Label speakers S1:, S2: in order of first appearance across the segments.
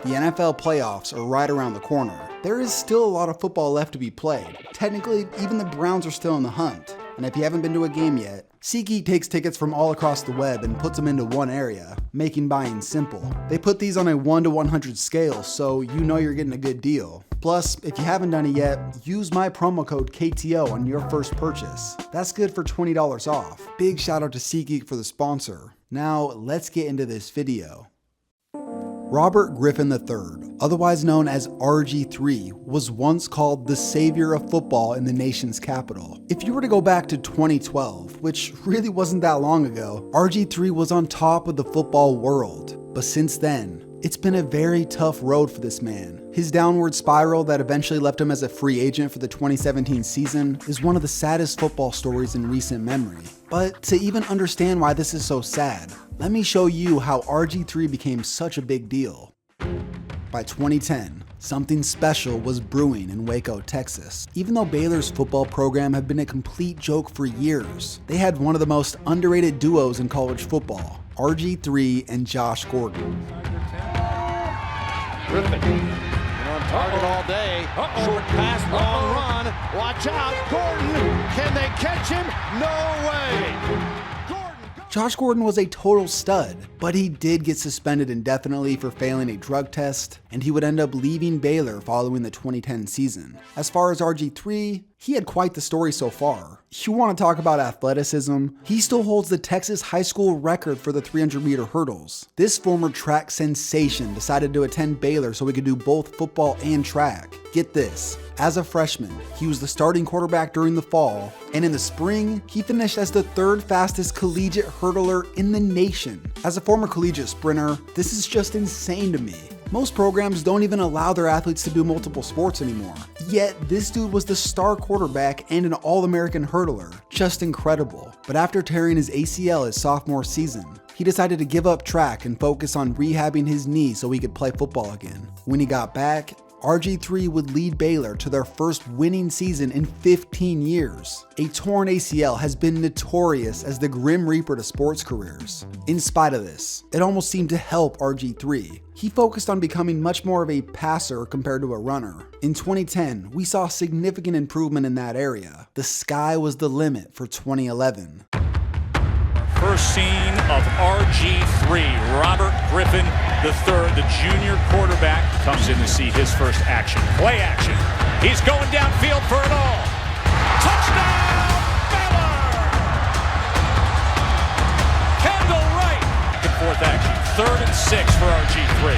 S1: The NFL playoffs are right around the corner. There is still a lot of football left to be played. Technically, even the Browns are still in the hunt. And if you haven't been to a game yet, SeatGeek takes tickets from all across the web and puts them into one area, making buying simple. They put these on a 1 to 100 scale, so you know you're getting a good deal. Plus, if you haven't done it yet, use my promo code KTO on your first purchase. That's good for $20 off. Big shout out to SeatGeek for the sponsor. Now, let's get into this video. Robert Griffin III, otherwise known as RG3, was once called the savior of football in the nation's capital. If you were to go back to 2012, which really wasn't that long ago, RG3 was on top of the football world. But since then, it's been a very tough road for this man. His downward spiral that eventually left him as a free agent for the 2017 season is one of the saddest football stories in recent memory. But to even understand why this is so sad, let me show you how RG3 became such a big deal. By 2010, something special was brewing in Waco, Texas. Even though Baylor's football program had been a complete joke for years, they had one of the most underrated duos in college football, RG3 and Josh Gordon.
S2: Griffin, been on target all day. Short pass, long run. Watch out, Gordon. Can they catch him? No way.
S1: Josh Gordon was a total stud, but he did get suspended indefinitely for failing a drug test, and he would end up leaving Baylor following the 2010 season. As far as RG3, he had quite the story so far. You want to talk about athleticism? He still holds the Texas high school record for the 300-meter hurdles. This former track sensation decided to attend Baylor so he could do both football and track. Get this, as a freshman, he was the starting quarterback during the fall, and in the spring, he finished as the 3rd fastest collegiate hurdler in the nation. As a former collegiate sprinter, this is just insane to me. Most programs don't even allow their athletes to do multiple sports anymore. Yet, this dude was the star quarterback and an All-American hurdler. Just incredible. But after tearing his ACL his sophomore season, he decided to give up track and focus on rehabbing his knee so he could play football again. When he got back, RG3 would lead Baylor to their first winning season in 15 years. A torn ACL has been notorious as the grim reaper to sports careers. In spite of this, it almost seemed to help RG3. He focused on becoming much more of a passer compared to a runner. In 2010, we saw significant improvement in that area. The sky was the limit for 2011.
S3: First scene of RG3, Robert Griffin III, the junior quarterback, comes in to see his first action. Play action. He's going downfield for it all. Touchdown, Baylor! Kendall Wright. The 4th action. 3rd and 6 for RG3.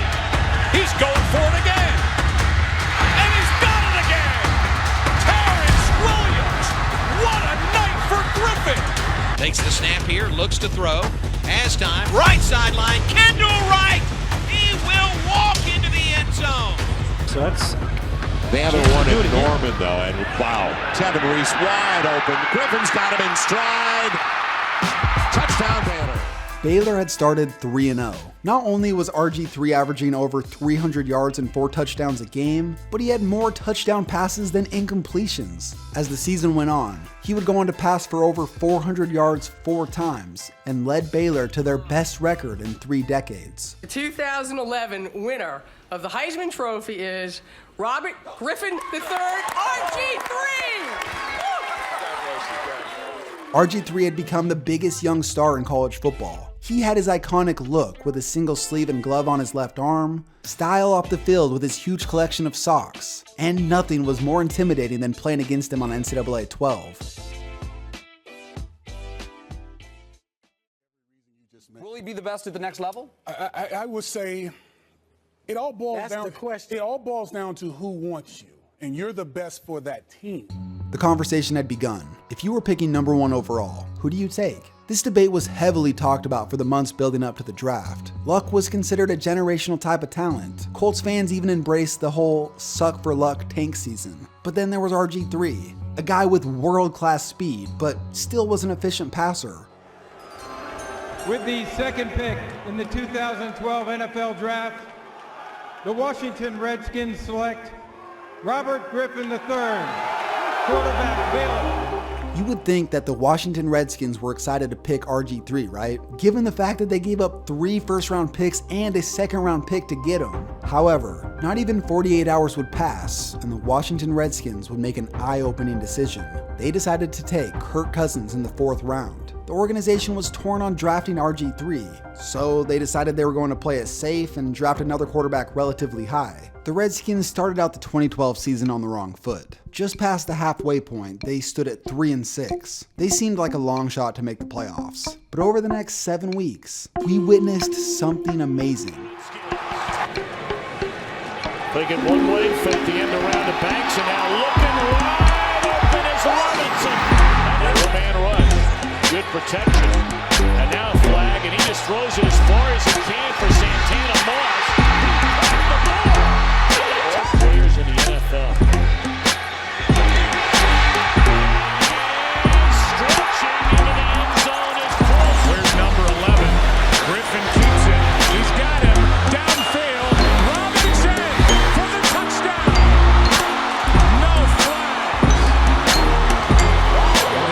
S3: He's going for it again. And he's got it again. Terrence Williams. What a night for Griffin.
S4: Takes the snap here, looks to throw, has time, right sideline, Kendall Wright! He will walk into the end zone.
S2: So that's...
S5: They haven't won it Norman, though, and wow. Tevin Reese wide open. Griffin's got him in stride. Touchdown, Baylor.
S1: Baylor had started 3-0. Not only was RG3 averaging over 300 yards and 4 touchdowns a game, but he had more touchdown passes than incompletions. As the season went on, he would go on to pass for over 400 yards 4 times and led Baylor to their best record in 3 decades.
S6: The 2011 winner of the Heisman Trophy is Robert Griffin III, RG3!
S1: RG3 had become the biggest young star in college football. He had his iconic look with a single sleeve and glove on his left arm, style off the field with his huge collection of socks, and nothing was more intimidating than playing against him on NCAA 12.
S7: Will he be the best at the next level?
S8: I would say it all boils down. That's the question. It all boils down to who wants you, and you're the best for that team.
S1: The conversation had begun. If you were picking number 1 overall, who do you take? This debate was heavily talked about for the months building up to the draft. Luck was considered a generational type of talent. Colts fans even embraced the whole suck for luck tank season. But then there was RG3, a guy with world-class speed, but still was an efficient passer.
S9: With the 2nd pick in the 2012 NFL Draft, the Washington Redskins select Robert Griffin III, quarterback, Baylor.
S1: You would think that the Washington Redskins were excited to pick RG3, right? Given the fact that they gave up 3 first-round picks and a second-round pick to get him. However, not even 48 hours would pass, and the Washington Redskins would make an eye-opening decision. They decided to take Kirk Cousins in the 4th round. The organization was torn on drafting RG3, so they decided they were going to play it safe and draft another quarterback relatively high. The Redskins started out the 2012 season on the wrong foot. Just past the halfway point, they stood at 3-6. They seemed like a long shot to make the playoffs. But over the next 7 weeks, we witnessed something amazing.
S3: Taking one way, fake the end around to Banks, and now looking wide open is Robinson. And a man rush. Good protection. And now a flag, and he just throws it as far as he can for Santana Moss. The ball. All players in the NFL. And stretching into the end zone is Paul. Where's number 11? Griffin keeps it. He's got him downfield. Robinson for the touchdown. No flags.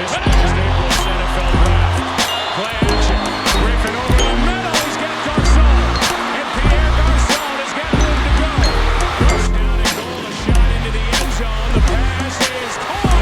S3: This is April's NFL draft. Play action. Griffin over the middle. He's got Garcon. And Pierre Garcon has got room to go. First down and goal. A shot into the end zone. The pass is caught.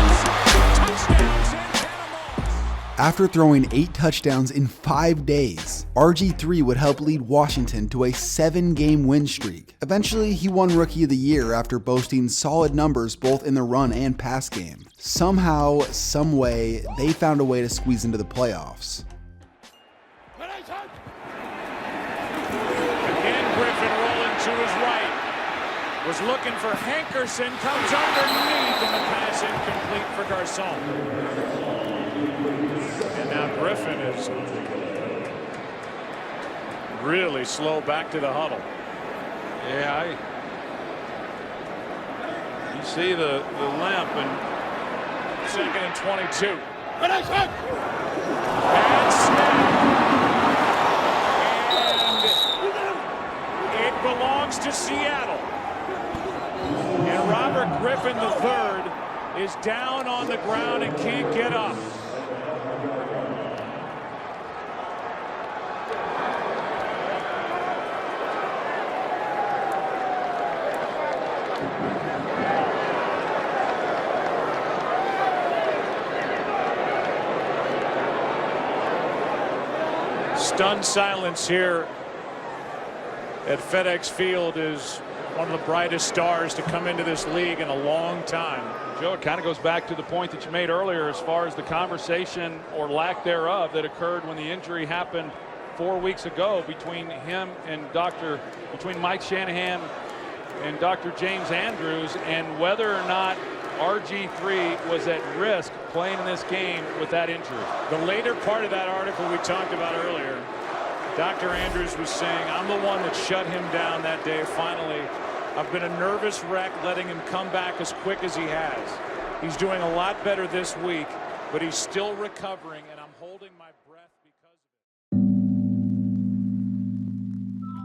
S3: Touchdown, Santana Moss.
S1: After throwing 8 touchdowns in 5 days, RG3 would help lead Washington to a 7-game win streak. Eventually, he won Rookie of the Year after boasting solid numbers both in the run and pass game. Somehow, someway, they found a way to squeeze into the playoffs.
S3: Again, Griffin rolling to his right. Was looking for Hankerson, comes underneath, and the pass incomplete for Garcon. And now Griffin is really slow back to the huddle.
S10: Yeah, you see the limp, and
S3: 2nd and 22. And it belongs to Seattle. And Robert Griffin III is down on the ground and can't get up. Stunned silence here at FedEx Field is one of the brightest stars to come into this league in a long time.
S10: Joe, it kind of goes back to the point that you made earlier as far as the conversation or lack thereof that occurred when the injury happened 4 weeks ago between him and between Mike Shanahan and Dr. James Andrews, and whether or not RG3 was at risk playing in this game with that injury.
S3: The later part of that article we talked about earlier, Dr. Andrews was saying, I'm the one that shut him down that day. Finally, I've been a nervous wreck letting him come back as quick as he has. He's doing a lot better this week, but he's still recovering, and I'm holding my breath because of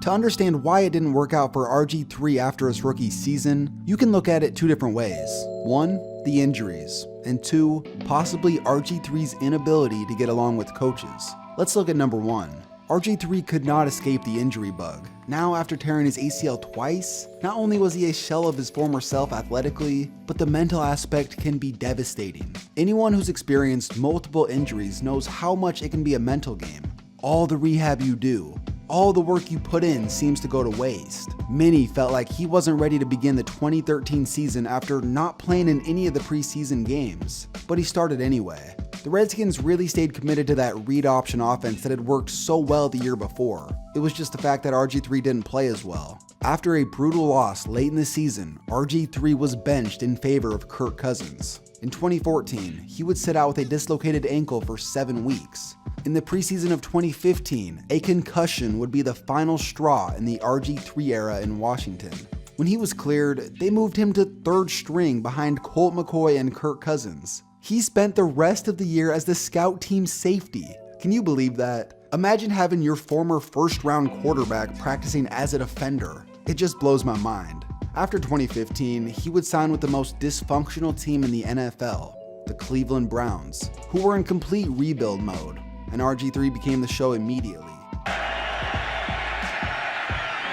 S3: it.
S1: To understand why it didn't work out for RG3 after his rookie season, you can look at it 2 different ways. 1, the injuries, and 2, possibly RG3's inability to get along with coaches. Let's look at number 1. RG3 could not escape the injury bug. Now, after tearing his ACL twice, not only was he a shell of his former self athletically, but the mental aspect can be devastating. Anyone who's experienced multiple injuries knows how much it can be a mental game. All the rehab you do, all the work you put in seems to go to waste. Many felt like he wasn't ready to begin the 2013 season after not playing in any of the preseason games, but he started anyway. The Redskins really stayed committed to that read option offense that had worked so well the year before. It was just the fact that RG3 didn't play as well. After a brutal loss late in the season, RG3 was benched in favor of Kirk Cousins. In 2014, he would sit out with a dislocated ankle for 7 weeks. In the preseason of 2015, a concussion would be the final straw in the RG3 era in Washington. When he was cleared, they moved him to 3rd string behind Colt McCoy and Kirk Cousins. He spent the rest of the year as the scout team safety. Can you believe that? Imagine having your former 1st-round quarterback practicing as a defender. It just blows my mind. After 2015, he would sign with the most dysfunctional team in the NFL, the Cleveland Browns, who were in complete rebuild mode, and RG3 became the show immediately.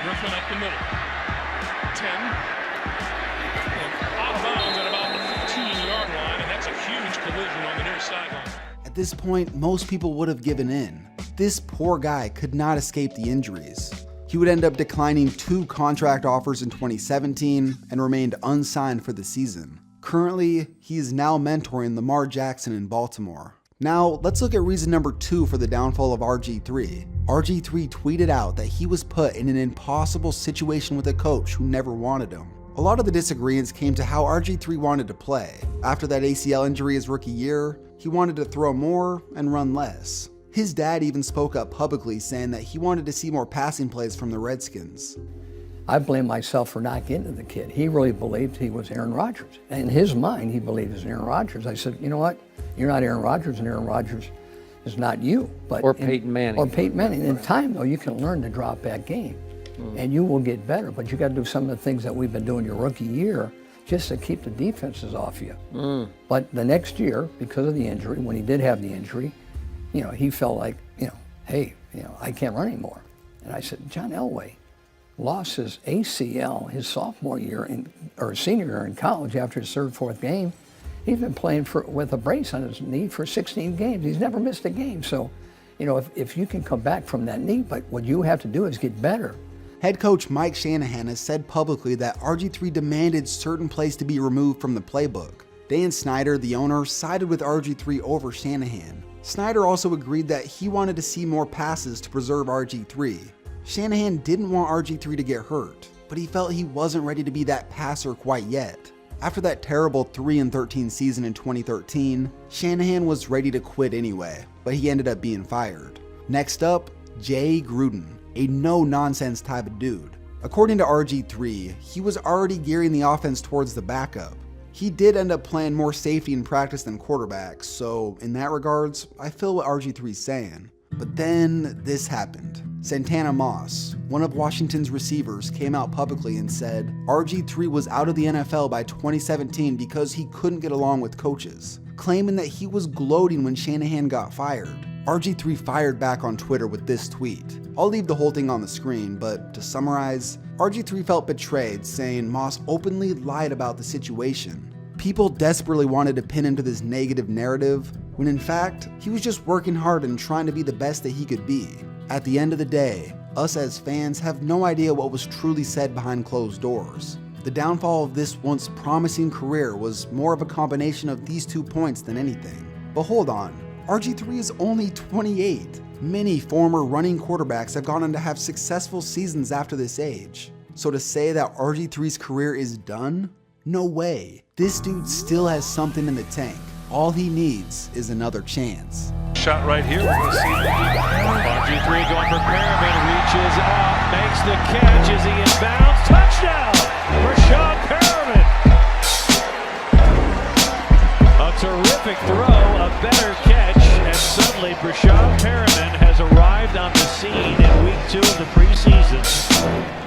S10: Griffin up the middle.
S11: and out of bounds at about the 15-yard line, and that's a huge collision on the near sideline.
S1: At this point, most people would have given in. This poor guy could not escape the injuries. He would end up declining 2 contract offers in 2017 and remained unsigned for the season. Currently, he is now mentoring Lamar Jackson in Baltimore. Now, let's look at reason number 2 for the downfall of RG3. RG3 tweeted out that he was put in an impossible situation with a coach who never wanted him. A lot of the disagreements came to how RG3 wanted to play. After that ACL injury his rookie year, he wanted to throw more and run less. His dad even spoke up publicly saying that he wanted to see more passing plays from the Redskins.
S12: I blame myself for not getting to the kid. He really believed he was Aaron Rodgers. In his mind, he believed he was Aaron Rodgers. I said, you know what? You're not Aaron Rodgers, and Aaron Rodgers is not you.
S13: Or Peyton Manning.
S12: Or Peyton Manning. In time, though, you can learn to drop back game, and you will get better. But you got to do some of the things that we've been doing your rookie year just to keep the defenses off you. But the next year, because of the injury, when he did have the injury, he felt like, hey, I can't run anymore. And I said, John Elway lost his ACL his sophomore year or senior year in college after his 3rd, 4th game. He's been playing with a brace on his knee for 16 games. He's never missed a game. So, if you can come back from that knee, but what you have to do is get better.
S1: Head coach Mike Shanahan has said publicly that RG3 demanded certain plays to be removed from the playbook. Dan Snyder, the owner, sided with RG3 over Shanahan. Snyder also agreed that he wanted to see more passes to preserve RG3. Shanahan didn't want RG3 to get hurt, but he felt he wasn't ready to be that passer quite yet. After that terrible 3-13 season in 2013, Shanahan was ready to quit anyway, but he ended up being fired. Next up, Jay Gruden, a no-nonsense type of dude. According to RG3, he was already gearing the offense towards the backup. He did end up playing more safety in practice than quarterback, so in that regards, I feel what RG3's saying. But then this happened. Santana Moss, one of Washington's receivers, came out publicly and said RG3 was out of the NFL by 2017 because he couldn't get along with coaches, claiming that he was gloating when Shanahan got fired. RG3 fired back on Twitter with this tweet. I'll leave the whole thing on the screen, but to summarize, RG3 felt betrayed, saying Moss openly lied about the situation. People desperately wanted to pin him to this negative narrative, when in fact, he was just working hard and trying to be the best that he could be. At the end of the day, us as fans have no idea what was truly said behind closed doors. The downfall of this once promising career was more of a combination of these 2 points than anything. But hold on, RG3 is only 28. Many former running quarterbacks have gone on to have successful seasons after this age. So to say that RG3's career is done? No way. This dude still has something in the tank. All he needs is another chance.
S10: Shot right here. We're going to see RG3 going for Perriman, reaches up, makes the catch. Is he inbounds? Touchdown! Rashad Perriman. A terrific throw, a better catch, and suddenly Rashad Perriman has arrived on the scene in week 2 of the preseason.